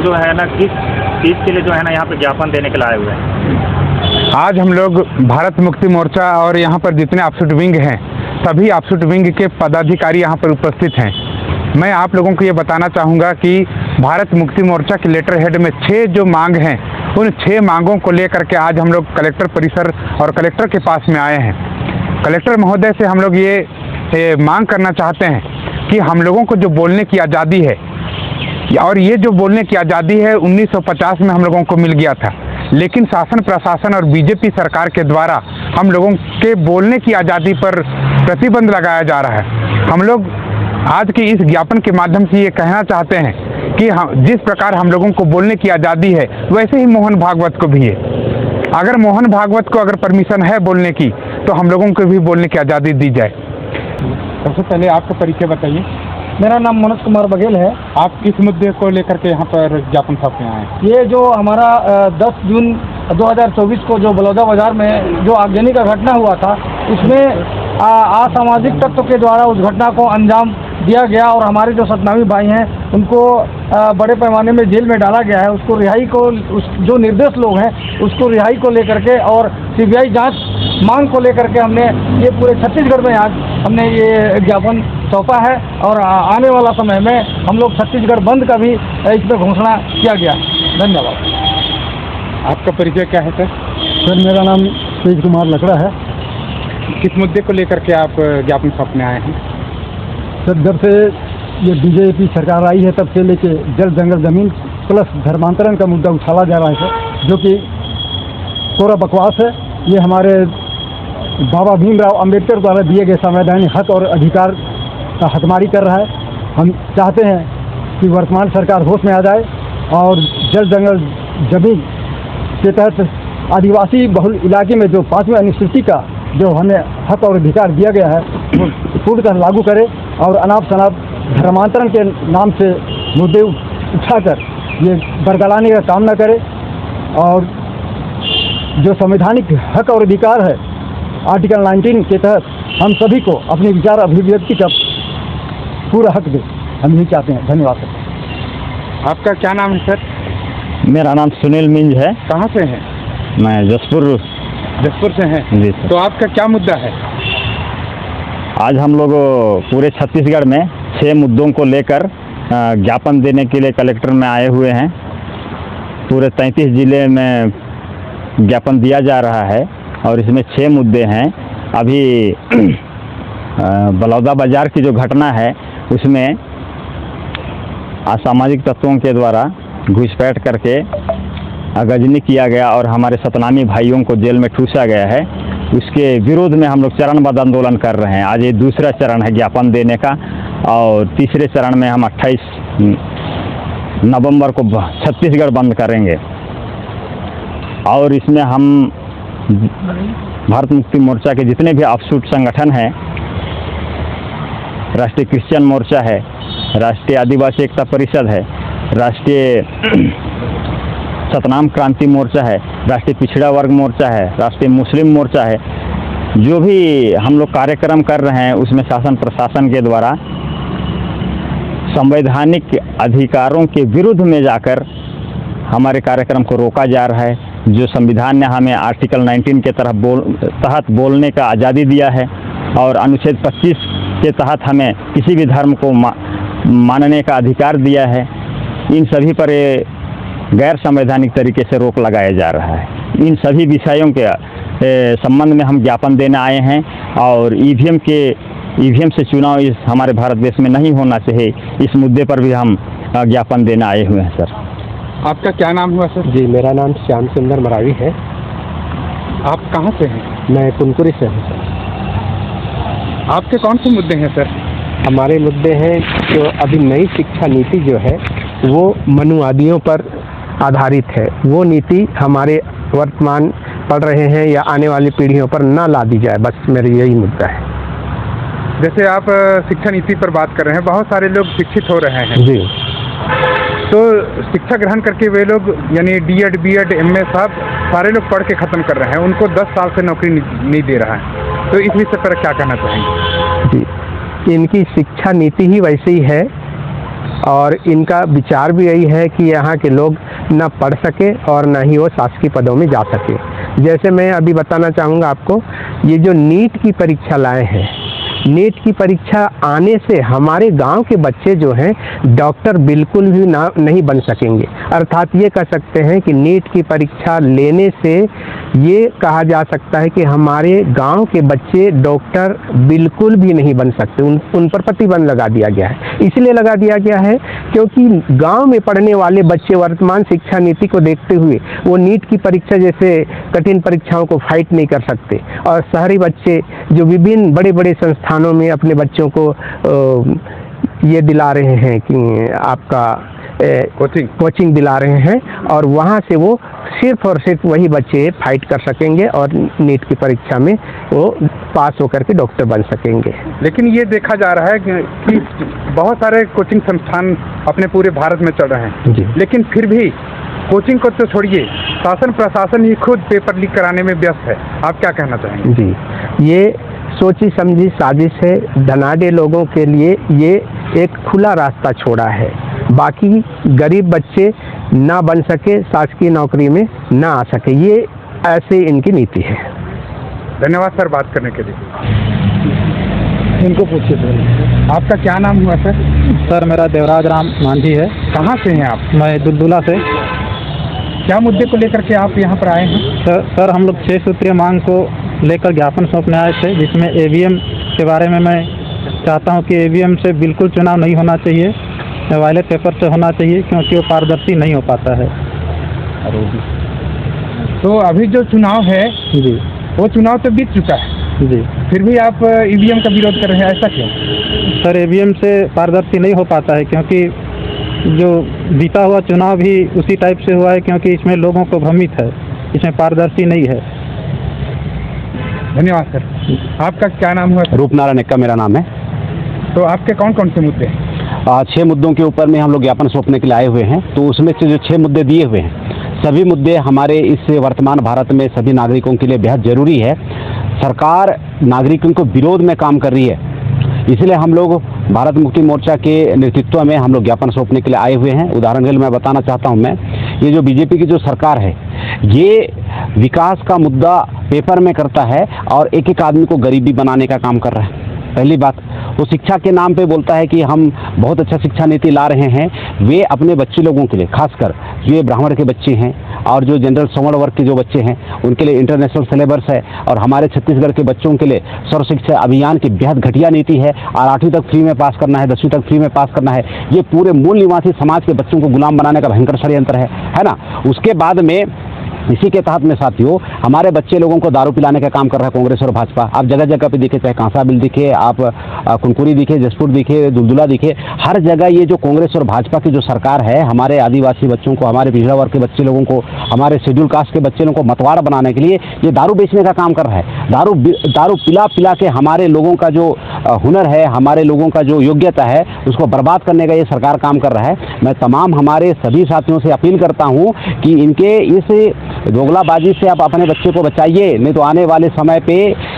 जो है ना किस चीज़ के लिए जो है ना यहाँ पे ज्ञापन देने के लिए आए हुए हैं? आज हम लोग भारत मुक्ति मोर्चा और यहाँ पर जितने ऑफशूट विंग हैं सभी ऑफशूट विंग के पदाधिकारी यहाँ पर उपस्थित हैं। मैं आप लोगों को ये बताना चाहूँगा कि भारत मुक्ति मोर्चा के लेटर हेड में 6 जो मांग हैं उन 6 मांगों को लेकर के आज हम लोग कलेक्टर परिसर और कलेक्टर के पास में आए हैं। कलेक्टर महोदय से हम लोग ये मांग करना चाहते हैं कि हम लोगों को जो बोलने की आज़ादी है और ये जो बोलने की आज़ादी है 1950 में हम लोगों को मिल गया था, लेकिन शासन प्रशासन और बीजेपी सरकार के द्वारा हम लोगों के बोलने की आज़ादी पर प्रतिबंध लगाया जा रहा है। हम लोग आज की इस ज्ञापन के माध्यम से ये कहना चाहते हैं कि जिस प्रकार हम लोगों को बोलने की आज़ादी है वैसे ही मोहन भागवत को भी है। अगर मोहन भागवत को अगर परमिशन है बोलने की तो हम लोगों को भी बोलने की आज़ादी दी जाए। सबसे पहले आपका परिचय बताइए। मेरा नाम मनोज कुमार बघेल है। आप किस मुद्दे को लेकर के यहाँ पर ज्ञापन सौंपने आए हैं? ये जो हमारा 10 जून 2024 को जो बलौदा बाजार में जो आगजनी का घटना हुआ था उसमें असामाजिक तत्व के द्वारा उस घटना को अंजाम दिया गया और हमारे जो सतनामी भाई हैं उनको बड़े पैमाने में जेल में डाला गया है। उसको रिहाई को जो निर्दोष लोग हैं उसको रिहाई को लेकर के और सीबीआई जांच मांग को लेकर के हमने ये पूरे छत्तीसगढ़ में आज हमने ये ज्ञापन सौंपा है और आने वाला समय में हम लोग छत्तीसगढ़ बंद का भी इसमें घोषणा किया गया। धन्यवाद। आपका परिचय क्या है सर? सर मेरा नाम तेज कुमार लकड़ा है। किस मुद्दे को लेकर के आप ज्ञापन सौंपने आए हैं? सर जब से ये बीजेपी सरकार आई है तब से लेके जल जंगल जमीन प्लस धर्मांतरण का मुद्दा उछाला जा रहा है सर, जो कि पूरा बकवास है। ये हमारे बाबा भीमराव अंबेडकर द्वारा दिए गए संवैधानिक हक और अधिकार का हकमारी कर रहा है। हम चाहते हैं कि वर्तमान सरकार होश में आ जाए और जल जंगल जमीन के तहत आदिवासी बहुल इलाके में जो 5वीं अनुसूची का जो हमें हक और अधिकार दिया गया है वो पूर्णतः लागू करे और अनाप शनाप धर्मांतरण के नाम से मुद्दे उठाकर ये बरगलाने का काम न करे और जो संवैधानिक हक और अधिकार है आर्टिकल 19 के तहत हम सभी को अपने विचार अभिव्यक्ति का पूरा हक दे, हम यही चाहते हैं। धन्यवाद सर। आपका क्या नाम है सर? मेरा नाम सुनील मिंज है। कहाँ से हैं? मैं जसपुर से हैं। जी सर। तो आपका क्या मुद्दा है? आज हम लोग पूरे छत्तीसगढ़ में 6 मुद्दों को लेकर ज्ञापन देने के लिए कलेक्टर में आए हुए हैं। पूरे 33 जिले में ज्ञापन दिया जा रहा है और इसमें 6 मुद्दे हैं। अभी बलौदा बाजार की जो घटना है उसमें असामाजिक तत्वों के द्वारा घुसपैठ करके अगजनी किया गया और हमारे सतनामी भाइयों को जेल में ठूसा गया है। उसके विरोध में हम लोग चरणबद्ध आंदोलन कर रहे हैं। आज ये दूसरा चरण है ज्ञापन देने का और तीसरे चरण में हम 28 नवंबर को छत्तीसगढ़ बंद करेंगे। और इसमें हम भारत मुक्ति मोर्चा के जितने भी ऑफशूट संगठन हैं, राष्ट्रीय क्रिश्चियन मोर्चा है, राष्ट्रीय आदिवासी एकता परिषद है, राष्ट्रीय सतनाम क्रांति मोर्चा है, राष्ट्रीय पिछड़ा वर्ग मोर्चा है, राष्ट्रीय मुस्लिम मोर्चा है, जो भी हम लोग कार्यक्रम कर रहे हैं उसमें शासन प्रशासन के द्वारा संवैधानिक अधिकारों के विरुद्ध में जाकर हमारे कार्यक्रम को रोका जा रहा है। जो संविधान ने हमें आर्टिकल 19 के तहत बोलने का आज़ादी दिया है और अनुच्छेद 25 के तहत हमें किसी भी धर्म को मानने का अधिकार दिया है, इन सभी पर गैर संवैधानिक तरीके से रोक लगाया जा रहा है। इन सभी विषयों के संबंध में हम ज्ञापन देने आए हैं और ईवीएम से चुनाव इस हमारे भारत देश में नहीं होना चाहिए, इस मुद्दे पर भी हम ज्ञापन देने आए हुए हैं सर। आपका क्या नाम हुआ सर? जी मेरा नाम श्याम सुंदर मरावी है। आप कहाँ से हैं? मैं कुनकुरी से हूँ सर। आपके कौन से मुद्दे हैं सर? हमारे मुद्दे हैं जो अभी नई शिक्षा नीति जो है वो मनुवादियों पर आधारित है। वो नीति हमारे वर्तमान पढ़ रहे हैं या आने वाली पीढ़ियों पर ना ला दी जाए, बस मेरा यही मुद्दा है। जैसे आप शिक्षा नीति पर बात कर रहे हैं, बहुत सारे लोग शिक्षित हो रहे हैं जी, तो शिक्षा ग्रहण करके वे लोग यानी D.Ed, B.Ed, M.A सारे लोग पढ़ के ख़त्म कर रहे हैं, उनको 10 साल से नौकरी नहीं दे रहा है, तो इस विषय पर क्या कहना चाहेंगे? जी, इनकी शिक्षा नीति ही वैसी है और इनका विचार भी यही है कि यहाँ के लोग न पढ़ सके और न ही वो शासकीय पदों में जा सके। जैसे मैं अभी बताना चाहूँगा आपको, ये जो नीट की परीक्षा लाए हैं, नीट की परीक्षा आने से हमारे गांव के बच्चे जो हैं डॉक्टर बिल्कुल भी नहीं बन सकेंगे। अर्थात ये कह सकते हैं कि नीट की परीक्षा लेने से ये कहा जा सकता है कि हमारे गांव के बच्चे डॉक्टर बिल्कुल भी नहीं बन सकते, उन पर प्रतिबंध लगा दिया गया है। इसलिए लगा दिया गया है क्योंकि गांव में पढ़ने वाले बच्चे वर्तमान शिक्षा नीति को देखते हुए वो नीट की परीक्षा जैसे कठिन परीक्षाओं को फाइट नहीं कर सकते, और शहरी बच्चे जो विभिन्न बड़े बड़े संस्थानों में अपने बच्चों को ये दिला रहे हैं कि आपका कोचिंग दिला रहे हैं, और वहाँ से वो सिर्फ और सिर्फ वही बच्चे फाइट कर सकेंगे और नीट की परीक्षा में वो पास होकर के डॉक्टर बन सकेंगे। लेकिन ये देखा जा रहा है कि बहुत सारे कोचिंग संस्थान अपने पूरे भारत में चल रहे हैं जी, लेकिन फिर भी कोचिंग को तो छोड़िए, शासन प्रशासन ही खुद पेपर लीक कराने में व्यस्त है। आप क्या कहना चाहेंगे? जी, ये सोची समझी साजिश है। धनाढ़ लोगों के लिए ये एक खुला रास्ता छोड़ा है, बाकी गरीब बच्चे ना बन सके, शासकीय नौकरी में ना आ सके, ये ऐसे इनकी नीति है। धन्यवाद सर बात करने के लिए। इनको पूछिए सर। आपका क्या नाम हुआ सर? सर मेरा देवराज राम मांझी है। कहाँ से हैं आप? मैं दुलदुला से। क्या मुद्दे को लेकर के आप यहाँ पर आए हैं? सर हम लोग 6 सूत्रीय मांग को लेकर ज्ञापन सौंपने आए थे, जिसमें ईवीएम के बारे में मैं चाहता हूँ कि ईवीएम से बिल्कुल चुनाव नहीं होना चाहिए, बैलेट पेपर से होना चाहिए, क्योंकि वो पारदर्शी नहीं हो पाता है। तो अभी जो चुनाव है जी, वो चुनाव तो बीत चुका है जी, फिर भी आप ईवीएम का विरोध कर रहे हैं, ऐसा क्यों? सर ईवीएम से पारदर्शी नहीं हो पाता है, क्योंकि जो बीता हुआ चुनाव भी उसी टाइप से हुआ है, क्योंकि इसमें लोगों को भ्रमित है, इसमें पारदर्शी नहीं है। धन्यवाद सर। आपका क्या नाम हुआ? रूपनारायण एक्का मेरा नाम है। तो आपके कौन कौन से मुद्दे हैं? 6 मुद्दों के ऊपर में हम लोग ज्ञापन सौंपने के लिए आए हुए हैं। तो उसमें से जो 6 मुद्दे दिए हुए हैं, सभी मुद्दे हमारे इस वर्तमान भारत में सभी नागरिकों के लिए बेहद ज़रूरी है। सरकार नागरिकों को विरोध में काम कर रही है, इसलिए हम लोग भारत मुक्ति मोर्चा के नेतृत्व में हम लोग ज्ञापन सौंपने के लिए आए हुए हैं। उदाहरण के लिए मैं बताना चाहता हूं, मैं ये जो बीजेपी की जो सरकार है, ये विकास का मुद्दा पेपर में करता है और एक एक आदमी को गरीबी बनाने का काम कर रहा है। पहली बात, वो शिक्षा के नाम पे बोलता है कि हम बहुत अच्छा शिक्षा नीति ला रहे हैं। वे अपने बच्चे लोगों के लिए, खासकर जो ब्राह्मण के बच्चे हैं और जो जनरल सवर्ण वर्ग के जो बच्चे हैं, उनके लिए इंटरनेशनल सिलेबस है, और हमारे छत्तीसगढ़ के बच्चों के लिए सर्व शिक्षा अभियान की बेहद घटिया नीति है, और 8वीं तक फ्री में पास करना है, 10वीं तक फ्री में पास करना है। ये पूरे मूल निवासी समाज के बच्चों को गुलाम बनाने का भयंकर षड्यंत्र है ना। उसके बाद में इसी के तहत में साथियों, हमारे बच्चे लोगों को दारू पिलाने का काम कर रहा है कांग्रेस और भाजपा। आप जगह जगह पे दिखे, चाहे कांसाबिल दिखे, आप कुनकुरी दिखे, जसपुर दिखे, दुलदुला दिखे, हर जगह ये जो कांग्रेस और भाजपा की जो सरकार है, हमारे आदिवासी बच्चों को, हमारे पिछड़ा वर्ग के बच्चे लोगों को, हमारे शेड्यूल कास्ट के बच्चे लोगों को मतवाड़ा बनाने के लिए ये दारू बेचने का काम कर रहा है। दारू पिला पिला के हमारे लोगों का जो हुनर है, हमारे लोगों का जो योग्यता है, उसको बर्बाद करने का ये सरकार काम कर रहा है। मैं तमाम हमारे सभी साथियों से अपील करता हूँ कि इनके इस दोगलाबाजी से आप अपने बच्चे को बचाइए, नहीं तो आने वाले समय पे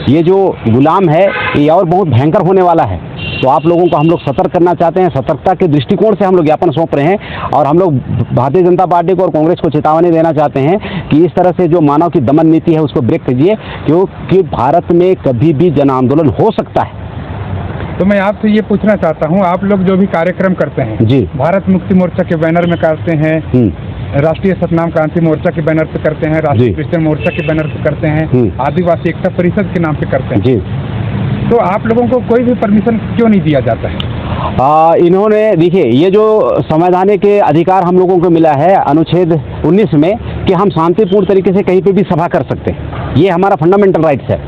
ये जो गुलाम है ये और बहुत भयंकर होने वाला है। तो आप लोगों को हम लोग सतर्क करना चाहते हैं। सतर्कता के दृष्टिकोण से हम लोग ज्ञापन सौंप रहे हैं, और हम लोग भारतीय जनता पार्टी को और कांग्रेस को चेतावनी देना चाहते हैं कि इस तरह से जो मानव की दमन नीति है उसको ब्रेक कीजिए, क्योंकि भारत में कभी भी जन आंदोलन हो सकता है। तो मैं आपसे ये पूछना चाहता हूँ, आप लोग जो भी कार्यक्रम करते हैं जी, भारत मुक्ति मोर्चा के बैनर में करते हैं, राष्ट्रीय सतनाम क्रांति मोर्चा के बैनर पे करते हैं, राष्ट्रीय क्रिश्चियन मोर्चा के बैनर पे करते हैं, आदिवासी एकता परिषद के नाम पे करते हैं जी, तो आप लोगों को कोई भी परमिशन क्यों नहीं दिया जाता है? इन्होंने देखिए, ये जो संवैधानिक अधिकार हम लोगों को मिला है अनुच्छेद 19 में कि हम शांतिपूर्ण तरीके से कहीं पे भी सभा कर सकते हैं, ये हमारा फंडामेंटल राइट्स है।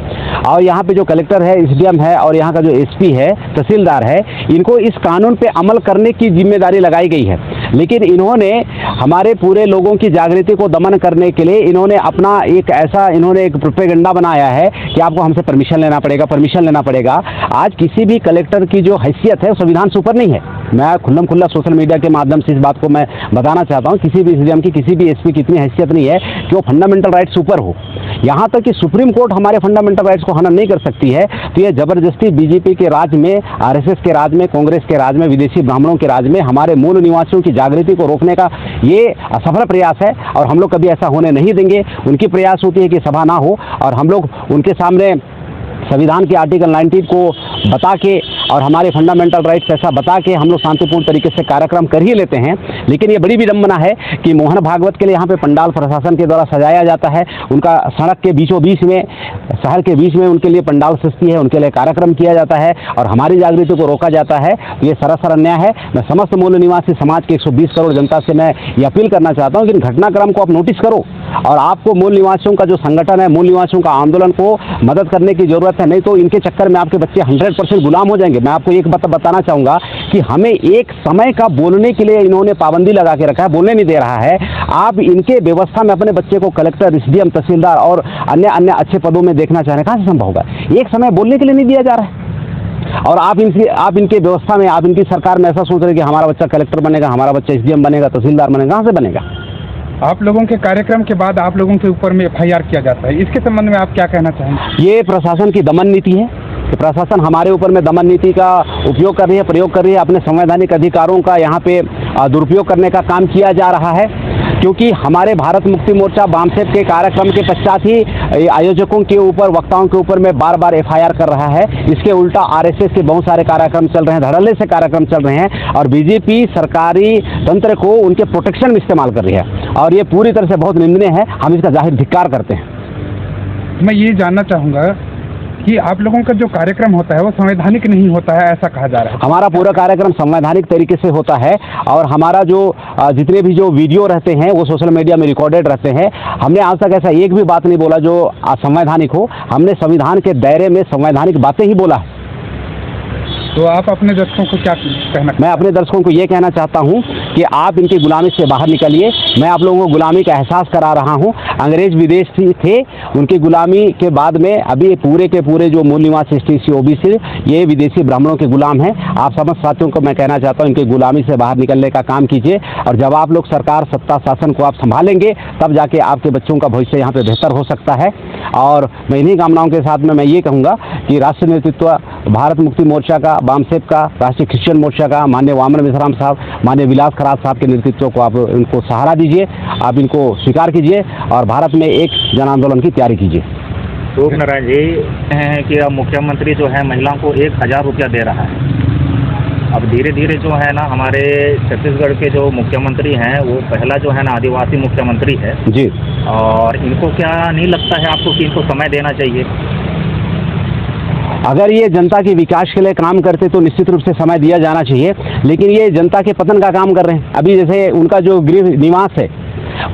और यहाँ पे जो कलेक्टर है, एसडीएम है, और यहाँ का जो एसपी है, तहसीलदार है, इनको इस कानून पे अमल करने की जिम्मेदारी लगाई गई है। लेकिन इन्होंने हमारे पूरे लोगों की जागृति को दमन करने के लिए इन्होंने अपना एक प्रोपेगेंडा बनाया है कि आपको हमसे परमिशन लेना पड़ेगा। आज किसी भी कलेक्टर की जो हैसियत है संविधान से ऊपर नहीं है। मैं खुल्ला सोशल मीडिया के माध्यम से इस बात को मैं बताना चाहता हूँ, किसी भी एसडीएम की, किसी भी एसपी की इतनी हैसियत नहीं है कि वो फंडामेंटल राइट्स ऊपर हो। यहाँ तक कि सुप्रीम कोर्ट हमारे फंडामेंटल राइट्स को हनन नहीं कर सकती है। तो ये जबरदस्ती बीजेपी के राज में, आरएसएस के राज में, कांग्रेस के राज में, विदेशी ब्राह्मणों के राज में हमारे मूल निवासियों की जागृति को रोकने का ये असफल प्रयास है और हम लोग कभी ऐसा होने नहीं देंगे। उनकी प्रयास होती है कि सभा ना हो और हम लोग उनके सामने संविधान के आर्टिकल 19 को बता के और हमारे फंडामेंटल राइट्स ऐसा बता के हम लोग शांतिपूर्ण तरीके से कार्यक्रम कर ही लेते हैं। लेकिन ये बड़ी विडंबना है कि मोहन भागवत के लिए यहाँ पे पंडाल प्रशासन के द्वारा सजाया जाता है, उनका सड़क के बीचों बीच में, शहर के बीच में उनके लिए पंडाल सजती है, उनके लिए कार्यक्रम किया जाता है और हमारी जागृति को रोका जाता है। ये सरासर अन्याय है। मैं समस्त मूल निवासी समाज के 120 करोड़ जनता से मैं ये अपील करना चाहता हूँ कि घटनाक्रम को आप नोटिस करो और आपको मूल निवासियों का जो संगठन है, मूल निवासियों का आंदोलन को मदद करने की जरूरत है, नहीं तो इनके चक्कर में आपके बच्चे 100% गुलाम हो जाएंगे। मैं आपको एक बात बताना चाहूंगा कि हमें एक समय का बोलने के लिए इन्होंने पाबंदी लगा के रखा है, बोलने नहीं दे रहा है। आप इनके व्यवस्था में अपने बच्चे को कलेक्टर, एसडीएम, तहसीलदार और अन्य अच्छे पदों में देखना चाह रहे हैं, कहाँ से संभव होगा? एक समय बोलने के लिए नहीं दिया जा रहा है और आप इनके व्यवस्था में, आप इनकी सरकार में ऐसा सोच रहे हैं कि हमारा बच्चा कलेक्टर बनेगा, हमारा बच्चा एसडीएम बनेगा, तहसीलदार बनेगा। कहाँ से बनेगा? आप लोगों के कार्यक्रम के बाद आप लोगों के ऊपर में एफआईआर किया जाता है, इसके संबंध में आप क्या कहना चाहेंगे? ये प्रशासन की दमन नीति है कि प्रशासन हमारे ऊपर में दमन नीति का उपयोग कर रही है, प्रयोग कर रही है। अपने संवैधानिक अधिकारों का यहाँ पे दुरुपयोग करने का काम किया जा रहा है, क्योंकि हमारे भारत मुक्ति मोर्चा बामसेप के कार्यक्रम के पश्चात ही आयोजकों के ऊपर, वक्ताओं के ऊपर में बार बार एफआईआर कर रहा है। इसके उल्टा आरएसएस के बहुत सारे कार्यक्रम चल रहे हैं, धड़ल्ले से कार्यक्रम चल रहे हैं और बीजेपी सरकारी तंत्र को उनके प्रोटेक्शन में इस्तेमाल कर रही है और ये पूरी तरह से बहुत निंदनीय है। हम इसका जाहिर धिक्कार करते हैं। मैं ये जानना चाहूँगा कि आप लोगों का जो कार्यक्रम होता है वो संवैधानिक नहीं होता है, ऐसा कहा जा रहा है। हमारा पूरा कार्यक्रम संवैधानिक तरीके से होता है और हमारा जो जितने भी जो वीडियो रहते हैं वो सोशल मीडिया में रिकॉर्डेड रहते हैं। हमने आज तक ऐसा एक भी बात नहीं बोला जो असंवैधानिक हो। हमने संविधान के दायरे में संवैधानिक बातें ही बोला है। तो आप अपने दर्शकों को क्या कहना? मैं अपने दर्शकों को ये कहना चाहता हूँ कि आप इनकी गुलामी से बाहर निकलिए। मैं आप लोगों को गुलामी का एहसास करा रहा हूँ। अंग्रेज विदेश थे, उनकी गुलामी के बाद में अभी पूरे के पूरे जो मूल निवासी एसटी, ओबीसी, ये विदेशी ब्राह्मणों के गुलाम हैं। आप समस्त साथियों को मैं कहना चाहता हूँ इनकी गुलामी से बाहर निकलने का काम कीजिए और जब आप लोग सरकार, सत्ता, शासन को आप संभालेंगे तब जाके आपके बच्चों का भविष्य यहाँ पे बेहतर हो सकता है। और मैं इन्हीं कामनाओं के साथ में मैं ये कहूँगा कि राष्ट्रीय नेतृत्व भारत मुक्ति मोर्चा का, बामसेप का, राष्ट्रीय क्रिश्चियन मोर्चा का, माननीय वामन मिश्राम साहब, माननीय विलास खरात साहब के नेतृत्व को आप इनको सहारा दीजिए, आप इनको स्वीकार कीजिए और भारत में एक जन आंदोलन की तैयारी कीजिए। रूप नारायण जी हैं कि अब मुख्यमंत्री जो है महिलाओं को 1000 रुपया दे रहा है। अब धीरे धीरे जो है ना हमारे छत्तीसगढ़ के जो मुख्यमंत्री हैं वो पहला जो है ना आदिवासी मुख्यमंत्री है जी। और इनको क्या नहीं लगता है आपको कि इनको समय देना चाहिए? अगर ये जनता के विकास के लिए काम करते तो निश्चित रूप से समय दिया जाना चाहिए, लेकिन ये जनता के पतन का काम कर रहे हैं। अभी जैसे उनका जो गृह निवास है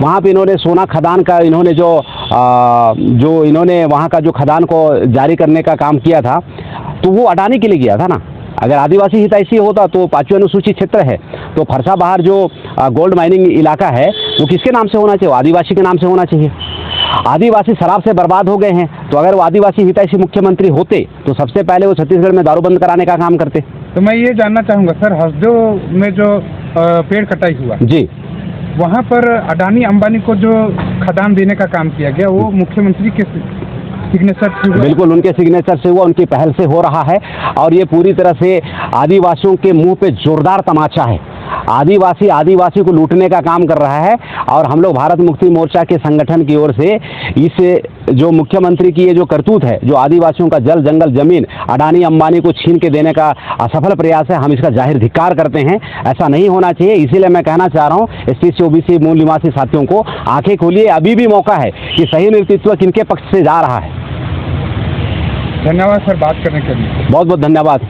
वहाँ पे इन्होंने सोना खदान का इन्होंने जो इन्होंने वहाँ का जो खदान को जारी करने का काम किया था तो वो अडानी के लिए किया था ना। अगर आदिवासी हितैषी होता तो 5वीं अनुसूचित क्षेत्र है तो फरसा बाहर जो गोल्ड माइनिंग इलाका है वो किसके नाम से होना चाहिए? आदिवासी के नाम से होना चाहिए। आदिवासी शराब से बर्बाद हो गए हैं तो अगर वो आदिवासी हितैषी मुख्यमंत्री होते तो सबसे पहले वो छत्तीसगढ़ में दारू बंद कराने का काम करते। तो मैं ये जानना चाहूँगा सर, हसदेव में जो पेड़ कटाई हुआ जी, वहाँ पर अडानी अंबानी को जो खदान देने का काम किया गया वो मुख्यमंत्री के सिग्नेचर से हुआ? बिल्कुल उनके सिग्नेचर से हुआ, उनकी पहल से हो रहा है और ये पूरी तरह से आदिवासियों के मुंह पे जोरदार तमाचा है। आदिवासी को लूटने का काम कर रहा है और हम लोग भारत मुक्ति मोर्चा के संगठन की ओर से इस जो मुख्यमंत्री की ये जो करतूत है, जो आदिवासियों का जल, जंगल, जमीन अडानी अंबानी को छीन के देने का असफल प्रयास है, हम इसका जाहिर धिक्कार करते हैं। ऐसा नहीं होना चाहिए। इसीलिए मैं कहना चाह रहा हूँ एसटी, ओबीसी, मूल निवासी साथियों को आंखें खोलिए, अभी भी मौका है कि सही नेतृत्व किनके पक्ष से जा रहा है। धन्यवाद सर बात करने के लिए। बहुत बहुत धन्यवाद।